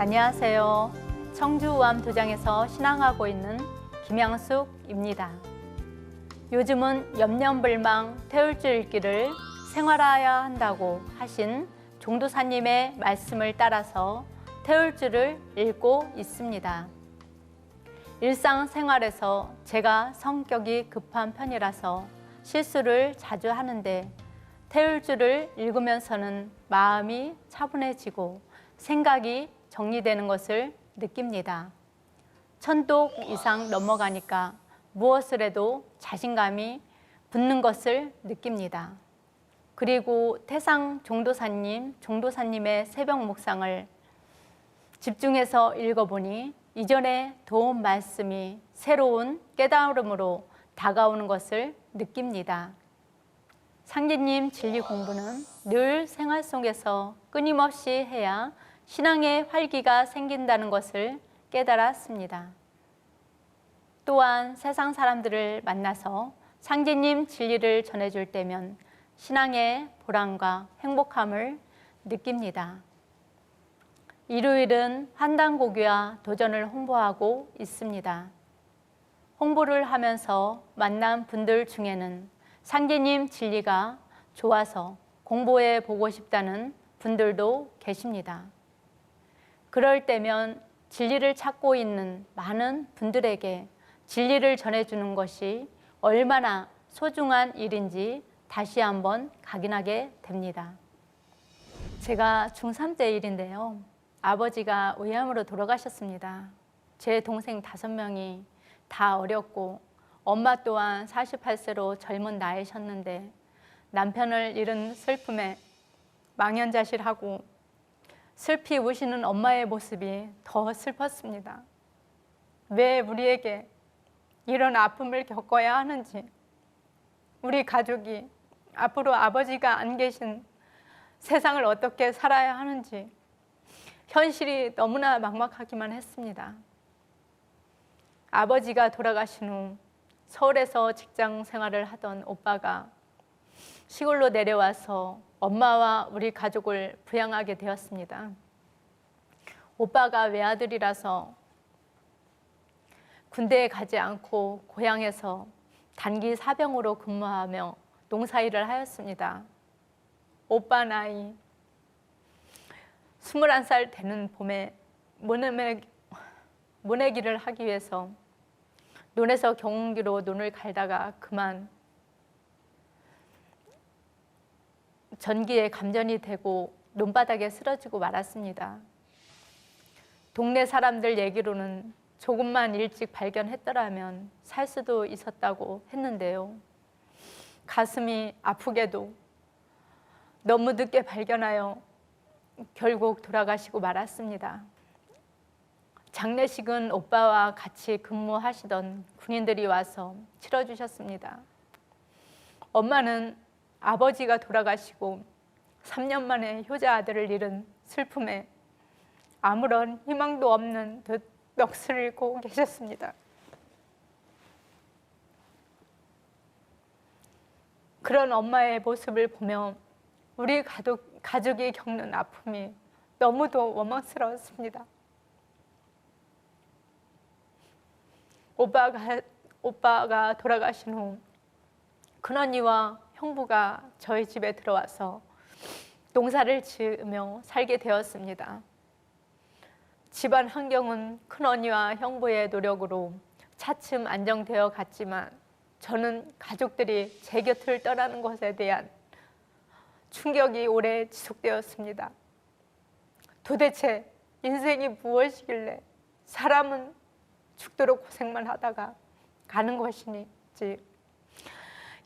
안녕하세요. 청주 우암도장에서 신앙하고 있는 김양숙입니다. 요즘은 염려불망 태울주 읽기를 생활화해야 한다고 하신 종도사님의 말씀을 따라서 태울주를 읽고 있습니다. 일상생활에서 제가 성격이 급한 편이라서 실수를 자주 하는데 태울주를 읽으면서는 마음이 차분해지고 생각이 정리되는 것을 느낍니다. 천독 이상 넘어가니까 무엇을 해도 자신감이 붙는 것을 느낍니다. 그리고 태상 종도사님의 새벽 묵상을 집중해서 읽어보니 이전에 도움 말씀이 새로운 깨달음으로 다가오는 것을 느낍니다. 상제님 진리 공부는 늘 생활 속에서 끊임없이 해야 신앙의 활기가 생긴다는 것을 깨달았습니다. 또한 세상 사람들을 만나서 상제님 진리를 전해줄 때면 신앙의 보람과 행복함을 느낍니다. 일요일은 환단고교와 도전을 홍보하고 있습니다. 홍보를 하면서 만난 분들 중에는 상제님 진리가 좋아서 공부해 보고 싶다는 분들도 계십니다. 그럴 때면 진리를 찾고 있는 많은 분들에게 진리를 전해주는 것이 얼마나 소중한 일인지 다시 한번 각인하게 됩니다. 제가 중3 때 일인데요. 아버지가 의암으로 돌아가셨습니다. 제 동생 5명이 다 어렸고 엄마 또한 48세로 젊은 나이셨는데 남편을 잃은 슬픔에 망연자실하고 슬피 우시는 엄마의 모습이 더 슬펐습니다. 왜 우리에게 이런 아픔을 겪어야 하는지, 우리 가족이 앞으로 아버지가 안 계신 세상을 어떻게 살아야 하는지 현실이 너무나 막막하기만 했습니다. 아버지가 돌아가신 후 서울에서 직장 생활을 하던 오빠가 시골로 내려와서 엄마와 우리 가족을 부양하게 되었습니다. 오빠가 외아들이라서 군대에 가지 않고 고향에서 단기 사병으로 근무하며 농사일을 하였습니다. 오빠 나이 21살 되는 봄에 모내기를 하기 위해서 논에서 경운기로 논을 갈다가 그만 전기에 감전이 되고 논바닥에 쓰러지고 말았습니다. 동네 사람들 얘기로는 조금만 일찍 발견했더라면 살 수도 있었다고 했는데요. 가슴이 아프게도 너무 늦게 발견하여 결국 돌아가시고 말았습니다. 장례식은 오빠와 같이 근무하시던 군인들이 와서 치러주셨습니다. 엄마는 아버지가 돌아가시고 3년 만에 효자 아들을 잃은 슬픔에 아무런 희망도 없는 듯 넋을 잃고 계셨습니다. 그런 엄마의 모습을 보며 우리 가족이 겪는 아픔이 너무도 원망스러웠습니다. 오빠가 돌아가신 후 큰언니와 형부가 저희 집에 들어와서 농사를 지으며 살게 되었습니다. 집안 환경은 큰언니와 형부의 노력으로 차츰 안정되어 갔지만 저는 가족들이 제 곁을 떠나는 것에 대한 충격이 오래 지속되었습니다. 도대체 인생이 무엇이길래 사람은 죽도록 고생만 하다가 가는 것인지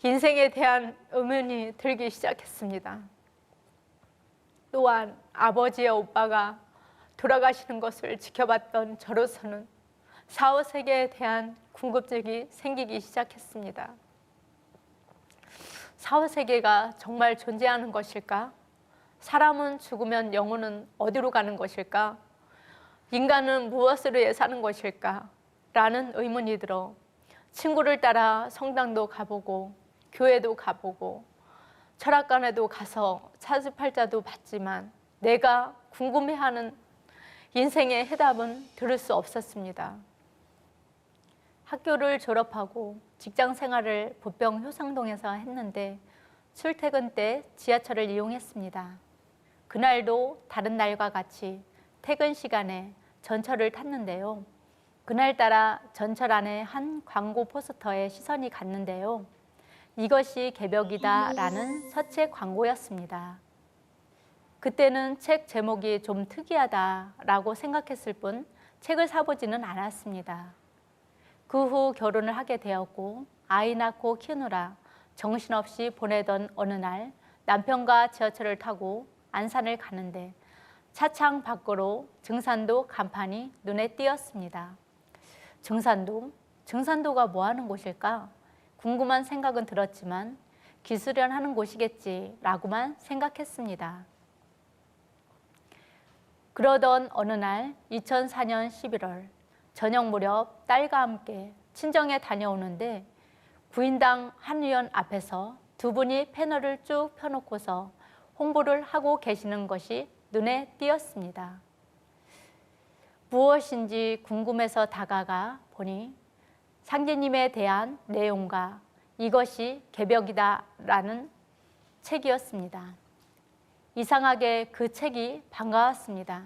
인생에 대한 의문이 들기 시작했습니다. 또한 아버지의 오빠가 돌아가시는 것을 지켜봤던 저로서는 사후세계에 대한 궁금증이 생기기 시작했습니다. 사후세계가 정말 존재하는 것일까? 사람은 죽으면 영혼은 어디로 가는 것일까? 인간은 무엇을 위해 사는 것일까? 라는 의문이 들어 친구를 따라 성당도 가보고 교회도 가보고 철학관에도 가서 사주팔자도 봤지만 내가 궁금해하는 인생의 해답은 들을 수 없었습니다. 학교를 졸업하고 직장 생활을 부평 효상동에서 했는데 출퇴근 때 지하철을 이용했습니다. 그날도 다른 날과 같이 퇴근 시간에 전철을 탔는데요. 그날따라 전철 안에 한 광고 포스터에 시선이 갔는데요. 이것이 개벽이다 라는 서책 광고였습니다. 그때는 책 제목이 좀 특이하다라고 생각했을 뿐 책을 사보지는 않았습니다. 그 후 결혼을 하게 되었고 아이 낳고 키우느라 정신없이 보내던 어느 날 남편과 지하철을 타고 안산을 가는데 차창 밖으로 증산도 간판이 눈에 띄었습니다. 증산도가 뭐 하는 곳일까? 궁금한 생각은 들었지만 기수련하는 곳이겠지라고만 생각했습니다. 그러던 어느 날 2004년 11월 저녁 무렵 딸과 함께 친정에 다녀오는데 구인당 한 의원 앞에서 두 분이 패널을 쭉 펴놓고서 홍보를 하고 계시는 것이 눈에 띄었습니다. 무엇인지 궁금해서 다가가 보니 상제님에 대한 내용과 이것이 개벽이다 라는 책이었습니다. 이상하게 그 책이 반가웠습니다.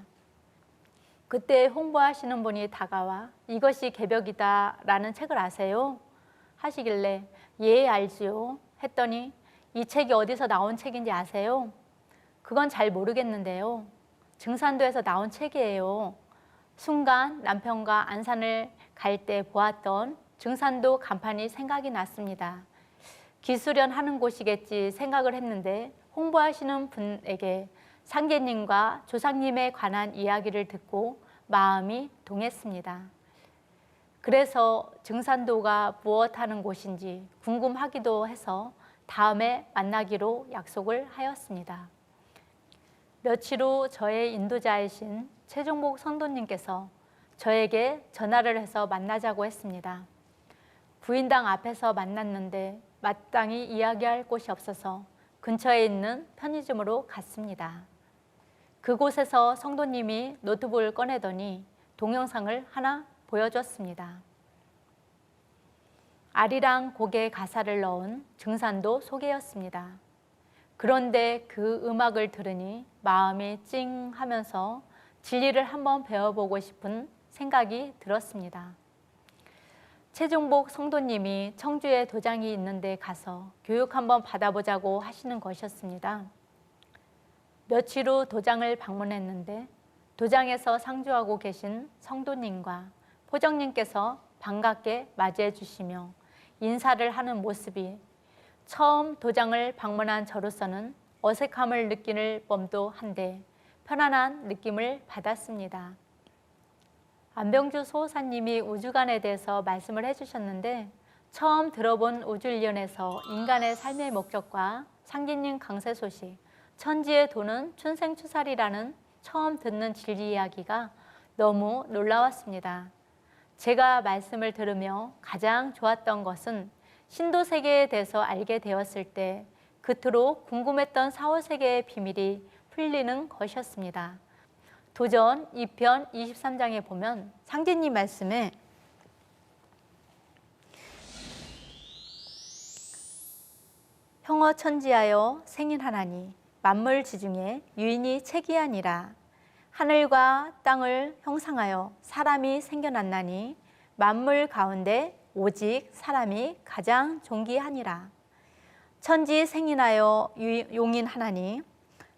그때 홍보하시는 분이 다가와 이것이 개벽이다 라는 책을 아세요? 하시길래 예 알지요 했더니 이 책이 어디서 나온 책인지 아세요? 그건 잘 모르겠는데요. 증산도에서 나온 책이에요. 순간 남편과 안산을 갈 때 보았던 증산도 간판이 생각이 났습니다. 기수련하는 곳이겠지 생각을 했는데 홍보하시는 분에게 상제님과 조상님에 관한 이야기를 듣고 마음이 동했습니다. 그래서 증산도가 무엇하는 곳인지 궁금하기도 해서 다음에 만나기로 약속을 하였습니다. 며칠 후 저의 인도자이신 최종복 성도님께서 저에게 전화를 해서 만나자고 했습니다. 부인당 앞에서 만났는데 마땅히 이야기할 곳이 없어서 근처에 있는 편의점으로 갔습니다. 그곳에서 성도님이 노트북을 꺼내더니 동영상을 하나 보여줬습니다. 아리랑 곡의 가사를 넣은 증산도 소개였습니다. 그런데 그 음악을 들으니 마음이 찡 하면서 진리를 한번 배워보고 싶은 생각이 들었습니다. 최종복 성도님이 청주에 도장이 있는데 가서 교육 한번 받아보자고 하시는 것이었습니다. 며칠 후 도장을 방문했는데 도장에서 상주하고 계신 성도님과 포정님께서 반갑게 맞이해 주시며 인사를 하는 모습이 처음 도장을 방문한 저로서는 어색함을 느낄 법도 한데 편안한 느낌을 받았습니다. 안병주 소호사님이 우주관에 대해서 말씀을 해주셨는데 처음 들어본 우주일련에서 인간의 삶의 목적과 상제님 강세 소식, 천지에 도는 춘생추살이라는 처음 듣는 진리 이야기가 너무 놀라웠습니다. 제가 말씀을 들으며 가장 좋았던 것은 신도세계에 대해서 알게 되었을 때 그토록 궁금했던 사후세계의 비밀이 풀리는 것이었습니다. 도전 2편 23장에 보면 상제님 말씀에 형어천지하여 생인하나니 만물지중에 유인이 체기하니라. 하늘과 땅을 형상하여 사람이 생겨났나니 만물 가운데 오직 사람이 가장 존귀하니라. 천지 생인하여 용인하나니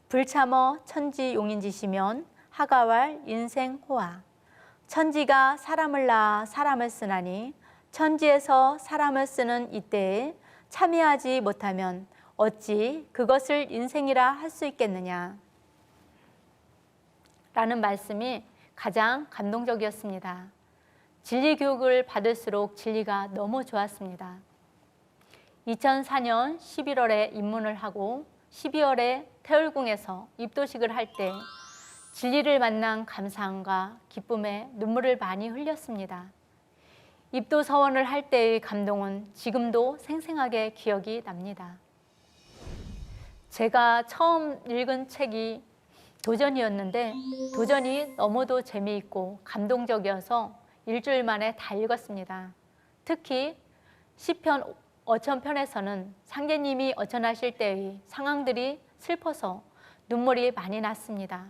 불참어 천지 용인지시면 하가왈 인생 호화. 천지가 사람을 낳아 사람을 쓰나니 천지에서 사람을 쓰는 이때에 참여하지 못하면 어찌 그것을 인생이라 할 수 있겠느냐 라는 말씀이 가장 감동적이었습니다. 진리 교육을 받을수록 진리가 너무 좋았습니다. 2004년 11월에 입문을 하고 12월에 태울궁에서 입도식을 할 때 진리를 만난 감사함과 기쁨에 눈물을 많이 흘렸습니다. 입도 서원을 할 때의 감동은 지금도 생생하게 기억이 납니다. 제가 처음 읽은 책이 도전이었는데 도전이 너무도 재미있고 감동적이어서 일주일 만에 다 읽었습니다. 특히 시편 어천편에서는 상제님이 어천하실 때의 상황들이 슬퍼서 눈물이 많이 났습니다.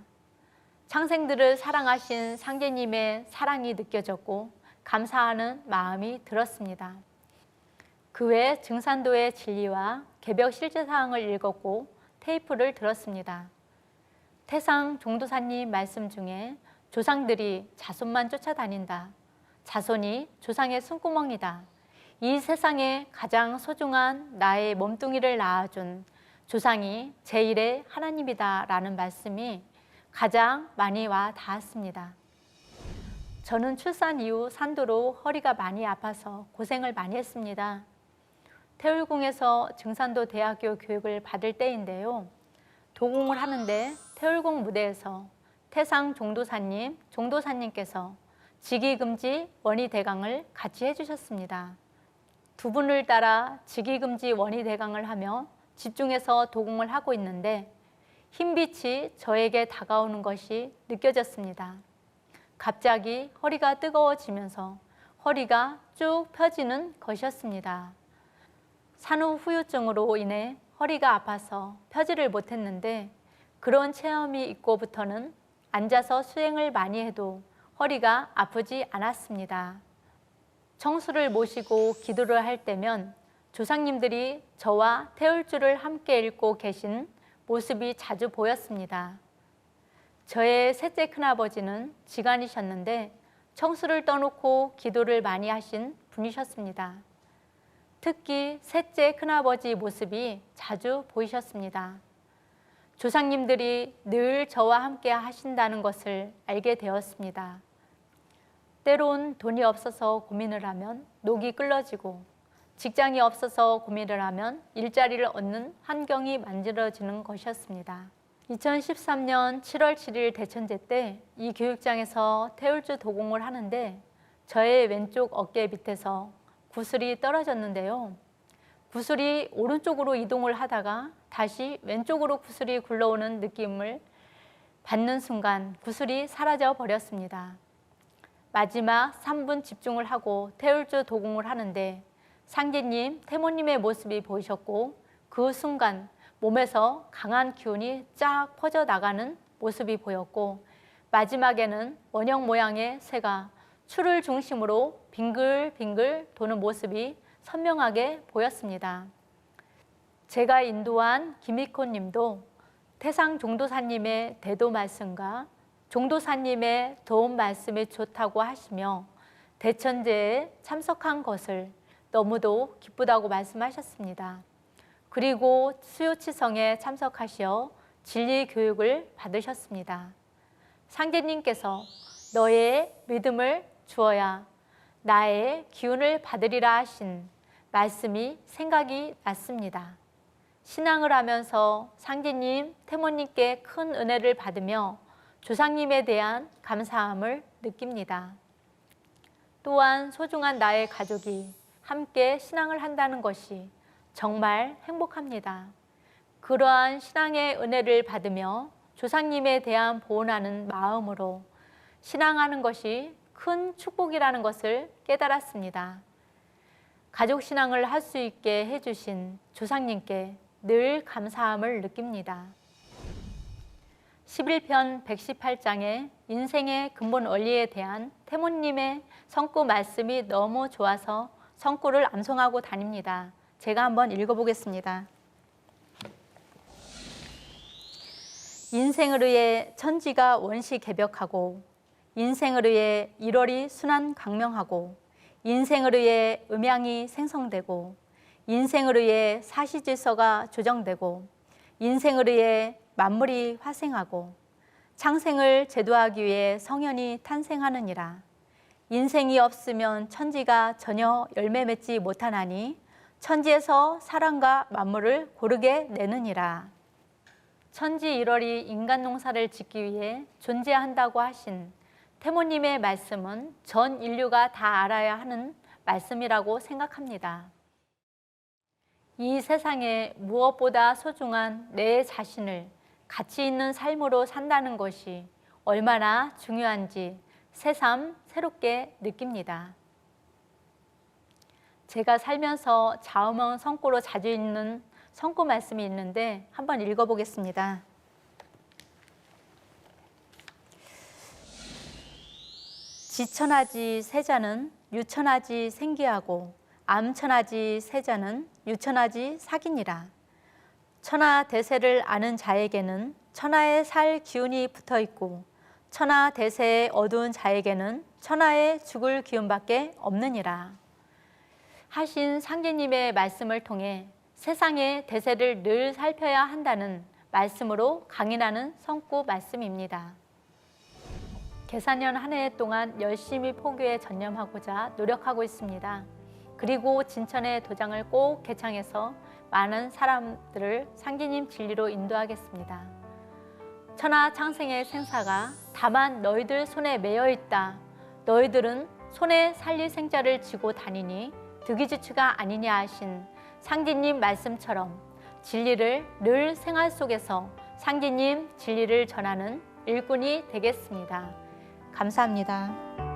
창생들을 사랑하신 상제님의 사랑이 느껴졌고 감사하는 마음이 들었습니다. 그 외 증산도의 진리와 개벽 실제사항을 읽었고 테이프를 들었습니다. 태상 종도사님 말씀 중에 조상들이 자손만 쫓아다닌다. 자손이 조상의 숨구멍이다. 이 세상에 가장 소중한 나의 몸뚱이를 낳아준 조상이 제1의 하나님이다 라는 말씀이 가장 많이 와 닿았습니다. 저는 출산 이후 산도로 허리가 많이 아파서 고생을 많이 했습니다. 태울궁에서 증산도 대학교 교육을 받을 때인데요. 도공을 하는데 태울궁 무대에서 태상 종도사님, 종도사님께서 직위금지 원위대강을 같이 해주셨습니다. 두 분을 따라 직위금지 원위대강을 하며 집중해서 도공을 하고 있는데 흰빛이 저에게 다가오는 것이 느껴졌습니다. 갑자기 허리가 뜨거워지면서 허리가 쭉 펴지는 것이었습니다. 산후후유증으로 인해 허리가 아파서 펴지를 못했는데 그런 체험이 있고부터는 앉아서 수행을 많이 해도 허리가 아프지 않았습니다. 청수를 모시고 기도를 할 때면 조상님들이 저와 태울주를 함께 읽고 계신 모습이 자주 보였습니다. 저의 셋째 큰아버지는 지간이셨는데 청수를 떠놓고 기도를 많이 하신 분이셨습니다. 특히 셋째 큰아버지 모습이 자주 보이셨습니다. 조상님들이 늘 저와 함께 하신다는 것을 알게 되었습니다. 때론 돈이 없어서 고민을 하면 녹이 끌러지고 직장이 없어서 고민을 하면 일자리를 얻는 환경이 만들어지는 것이었습니다. 2013년 7월 7일 대천제 때 이 교육장에서 태울주 도공을 하는데 저의 왼쪽 어깨 밑에서 구슬이 떨어졌는데요. 구슬이 오른쪽으로 이동을 하다가 다시 왼쪽으로 구슬이 굴러오는 느낌을 받는 순간 구슬이 사라져 버렸습니다. 마지막 3분 집중을 하고 태울주 도공을 하는데 상제님, 태모님의 모습이 보이셨고 그 순간 몸에서 강한 기운이 쫙 퍼져나가는 모습이 보였고 마지막에는 원형 모양의 새가 추를 중심으로 빙글빙글 도는 모습이 선명하게 보였습니다. 제가 인도한 김익호 님도 태상 종도사님의 대도 말씀과 종도사님의 도움 말씀이 좋다고 하시며 대천제에 참석한 것을 너무도 기쁘다고 말씀하셨습니다. 그리고 수요치성에 참석하시어 진리 교육을 받으셨습니다. 상제님께서 너의 믿음을 주어야 나의 기운을 받으리라 하신 말씀이 생각이 났습니다. 신앙을 하면서 상제님, 태모님께 큰 은혜를 받으며 조상님에 대한 감사함을 느낍니다. 또한 소중한 나의 가족이 함께 신앙을 한다는 것이 정말 행복합니다. 그러한 신앙의 은혜를 받으며 조상님에 대한 보온하는 마음으로 신앙하는 것이 큰 축복이라는 것을 깨달았습니다. 가족 신앙을 할 수 있게 해주신 조상님께 늘 감사함을 느낍니다. 11편 118장의 인생의 근본 원리에 대한 태모님의 성구 말씀이 너무 좋아서 성구를 암송하고 다닙니다. 제가 한번 읽어보겠습니다. 인생을 위해 천지가 원시 개벽하고 인생을 위해 일월이 순환 강명하고 인생을 위해 음양이 생성되고 인생을 위해 사시질서가 조정되고 인생을 위해 만물이 화생하고 창생을 제도하기 위해 성현이 탄생하느니라. 인생이 없으면 천지가 전혀 열매 맺지 못하나니 천지에서 사람과 만물을 고르게 내느니라. 천지 일월이 인간 농사를 짓기 위해 존재한다고 하신 태모님의 말씀은 전 인류가 다 알아야 하는 말씀이라고 생각합니다. 이 세상에 무엇보다 소중한 내 자신을 가치 있는 삶으로 산다는 것이 얼마나 중요한지 새삼 새롭게 느낍니다. 제가 살면서 좌우명 성구로 자주 읽는 성구 말씀이 있는데 한번 읽어보겠습니다. 지천하지 세자는 유천하지 생기하고 암천하지 세자는 유천하지 사기니라. 천하 대세를 아는 자에게는 천하의 살 기운이 붙어 있고 천하 대세의 어두운 자에게는 천하의 죽을 기운밖에 없느니라. 하신 상제님의 말씀을 통해 세상의 대세를 늘 살펴야 한다는 말씀으로 강인하는 성구 말씀입니다. 계산년 한 해 동안 열심히 포교에 전념하고자 노력하고 있습니다. 그리고 진천의 도장을 꼭 개창해서 많은 사람들을 상제님 진리로 인도하겠습니다. 천하 창생의 생사가 다만 너희들 손에 매여 있다. 너희들은 손에 살릴 생자를 쥐고 다니니 득이지추가 아니냐 하신 상제님 말씀처럼 진리를 늘 생활 속에서 상제님 진리를 전하는 일꾼이 되겠습니다. 감사합니다.